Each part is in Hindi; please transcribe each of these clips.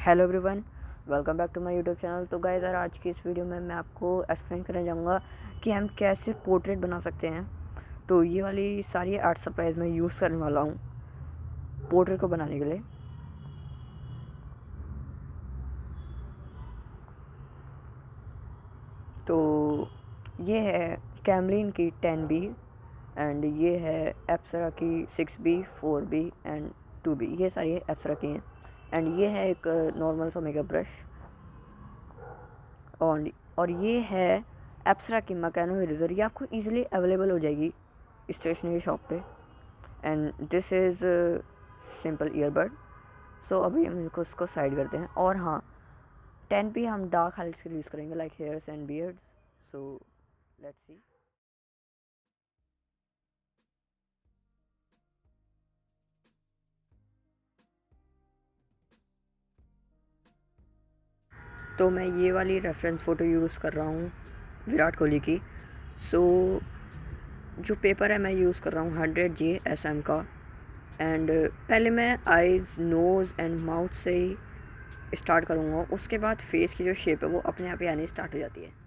Hello everyone, welcome back to my YouTube channel. तो गाइस यार, आज की इस वीडियो में मैं आपको एक्सप्लेन करने जाऊंगा कि हम कैसे पोर्ट्रेट बना सकते हैं। तो ये वाली सारी आर्ट सप्लाईज मैं यूज़ करने वाला हूँ पोर्ट्रेट को बनाने के लिए। तो ये है कैमलिन की 10B एंड ये है एप्सरा की 6B 4B एंड 2B। ये सारी एप्सरा की हैं एंड ये है एक नॉर्मल सा मेकअप ब्रश और ये है एप्सरा की मैकेनो इरेजर। ये आपको ईजिली अवेलेबल हो जाएगी स्टेशनरी शॉप पे। And this is simple earbud. So अभी हम इसको साइड करते हैं। और हाँ, 10 पे हम डार्क हाइलाइट्स के लिए यूज़ करेंगे like hairs and beards. So let's see. तो मैं ये वाली रेफरेंस फ़ोटो यूज़ कर रहा हूँ विराट कोहली की। सो जो पेपर है मैं यूज़ कर रहा हूँ 100G SM का। एंड पहले मैं आइज़, नोज़ एंड माउथ से ही स्टार्ट करूँगा, उसके बाद फेस की जो शेप है वो अपने आप ही आनी स्टार्ट हो जाती है।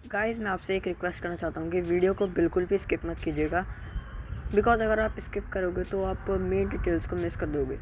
गाइस, मैं आपसे एक रिक्वेस्ट करना चाहता हूँ कि वीडियो को बिल्कुल भी स्किप मत कीजिएगा, बिकॉज अगर आप स्किप करोगे तो आप मेन डिटेल्स को मिस कर दोगे।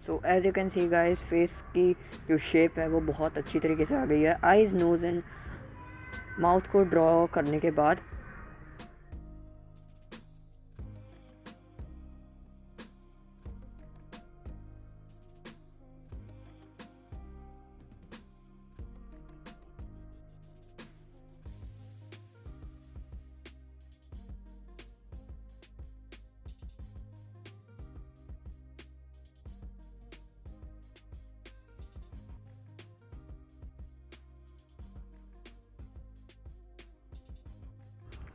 So as you can see guys, face की जो शेप है वो बहुत अच्छी तरीके से आ गई है। आइज़, नोज़ एंड माउथ को ड्रॉ करने के बाद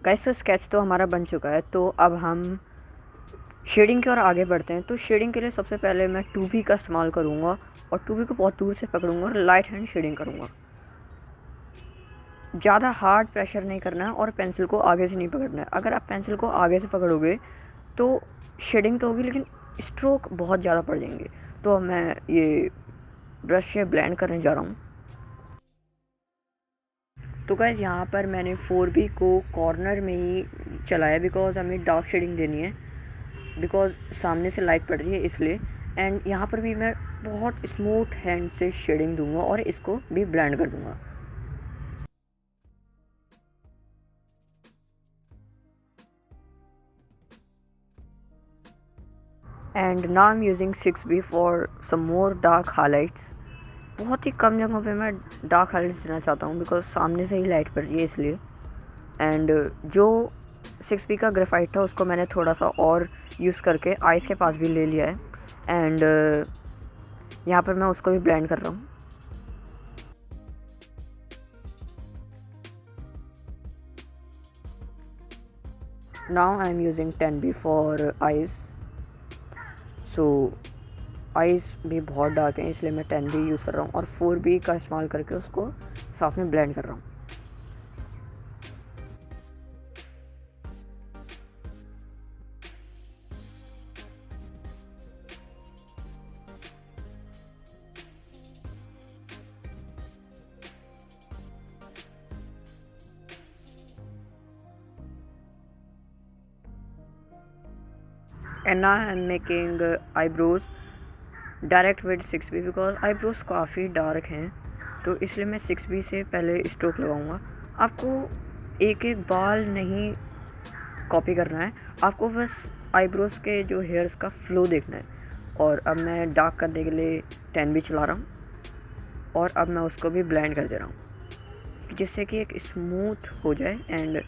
गाइस, तो स्केच तो हमारा बन चुका है। तो अब हम शेडिंग की ओर आगे बढ़ते हैं। तो शेडिंग के लिए सबसे पहले मैं 2B का इस्तेमाल करूँगा और 2B को बहुत दूर से पकड़ूंगा और लाइट हैंड शेडिंग करूँगा। ज़्यादा हार्ड प्रेशर नहीं करना है और पेंसिल को आगे से नहीं पकड़ना है। अगर आप पेंसिल को आगे से पकड़ोगे तो शेडिंग तो होगी लेकिन स्ट्रोक बहुत ज़्यादा पड़ जाएंगे। तो मैं ये ब्रश से ब्लेंड करने जा रहा हूँ। तो गाइस, यहाँ पर मैंने 4B को कॉर्नर में ही चलाया बिकॉज हमें डार्क शेडिंग देनी है, बिकॉज सामने से लाइट पड़ रही है इसलिए। एंड यहाँ पर भी मैं बहुत स्मूथ हैंड से शेडिंग दूंगा और इसको भी ब्लेंड कर दूंगा। And now I am using 6B for some more dark highlights. बहुत ही कम जगहों पे मैं डार्क हाईलाइट्स देना चाहता हूँ बिकॉज सामने से ही लाइट पड़ रही है इसलिए। एंड जो 6B का ग्रेफाइट था उसको मैंने थोड़ा सा और यूज़ करके आइज़ के पास भी ले लिया है। एंड यहाँ पर मैं उसको भी ब्लेंड कर रहा हूँ। Now I am using 10B for eyes. So eyes भी बहुत डार्क हैं, इसलिए मैं 10 भी यूज़ कर रहा हूँ और 4B का इस्तेमाल करके उसको साथ में ब्लेंड कर रहा हूँ। And now I'm making eyebrows direct with 6B because eyebrows काफ़ी डार्क हैं, तो इसलिए मैं 6B से पहले स्ट्रोक लगाऊंगा। आपको एक एक बाल नहीं कॉपी करना है, आपको बस आईब्रोज के जो हेयर्स का फ्लो देखना है। और अब मैं डार्क करने के लिए 10B चला रहा हूँ और अब मैं उसको भी ब्लेंड कर दे रहा हूँ जिससे कि एक स्मूथ हो जाए। एंड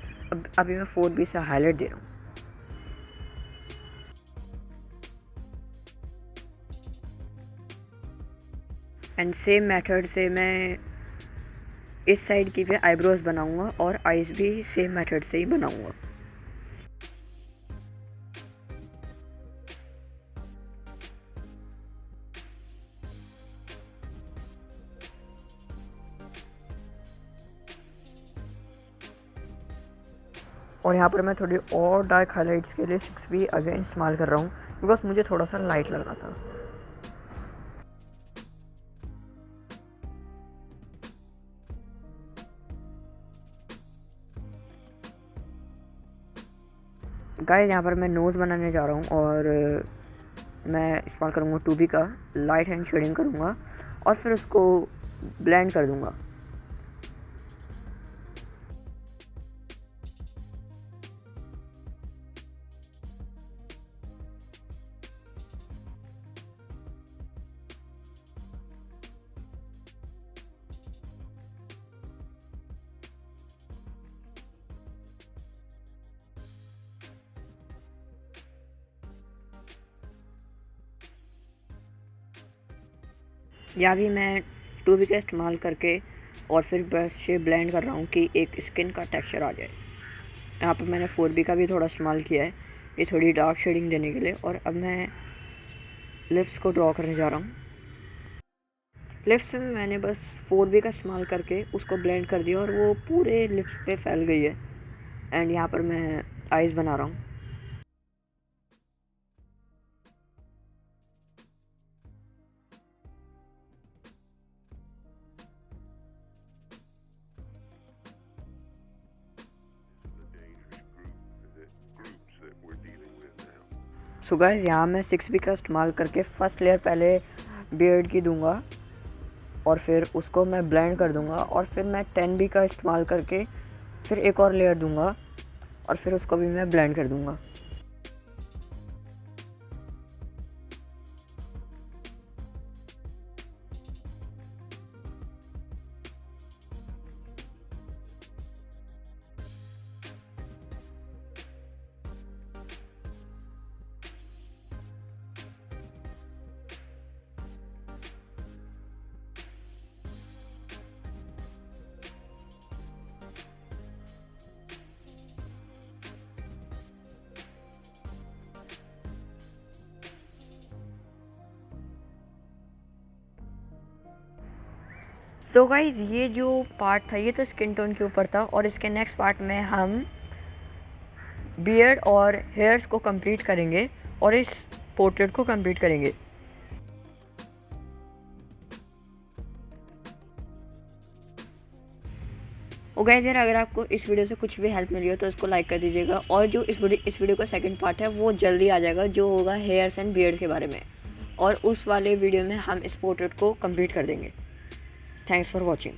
अभी मैं 4B से हाईलाइट दे रहा हूँ। एंड सेम मेथड से मैं इस साइड की भी आईब्रोज बनाऊंगा और आईज भी सेम मेथड से ही बनाऊंगा। और यहाँ पर मैं थोड़ी और डार्क हाइलाइट्स के लिए 6B अगेन इस्तेमाल कर रहा हूँ बिकॉज मुझे थोड़ा सा लाइट लग रहा था। गाइस यहाँ पर मैं नोज़ बनाने जा रहा हूँ और मैं इस्तेमाल करूँगा 2B का लाइट हैंड शेडिंग करूँगा और फिर उसको ब्लेंड कर दूँगा। या भी मैं 2B का इस्तेमाल करके और फिर ब्रश से ब्लेंड कर रहा हूँ कि एक स्किन का टेक्सचर आ जाए। यहाँ पर मैंने 4B का भी थोड़ा इस्तेमाल किया है, ये थोड़ी डार्क शेडिंग देने के लिए। और अब मैं लिप्स को ड्रॉ करने जा रहा हूँ। लिप्स में मैंने बस 4B का इस्तेमाल करके उसको ब्लेंड कर दिया और वो पूरे लिप्स पे फैल गई है। एंड यहाँ पर मैं आइज़ बना रहा हूँ। सो गाइस यहाँ मैं 6B का इस्तेमाल करके फर्स्ट लेयर पहले बियर्ड की दूंगा और फिर उसको मैं ब्लेंड कर दूंगा और फिर मैं 10B का इस्तेमाल करके फिर एक और लेयर दूंगा और फिर उसको भी मैं ब्लेंड कर दूंगा। सो गाइज ये जो पार्ट था ये तो स्किन टोन के ऊपर था और इसके नेक्स्ट पार्ट में हम बियर्ड और हेयर्स को कंप्लीट करेंगे और इस पोर्ट्रेट को कंप्लीट करेंगे। और गाइस यार अगर आपको इस वीडियो से कुछ भी हेल्प मिली हो तो इसको लाइक कर दीजिएगा और जो इस वीडियो का सेकंड पार्ट है वो जल्दी आ जाएगा जो होगा हेयर्स एंड बियर्ड के बारे में, और उस वाले वीडियो में हम इस पोर्ट्रेट को कंप्लीट कर देंगे। Thanks for watching.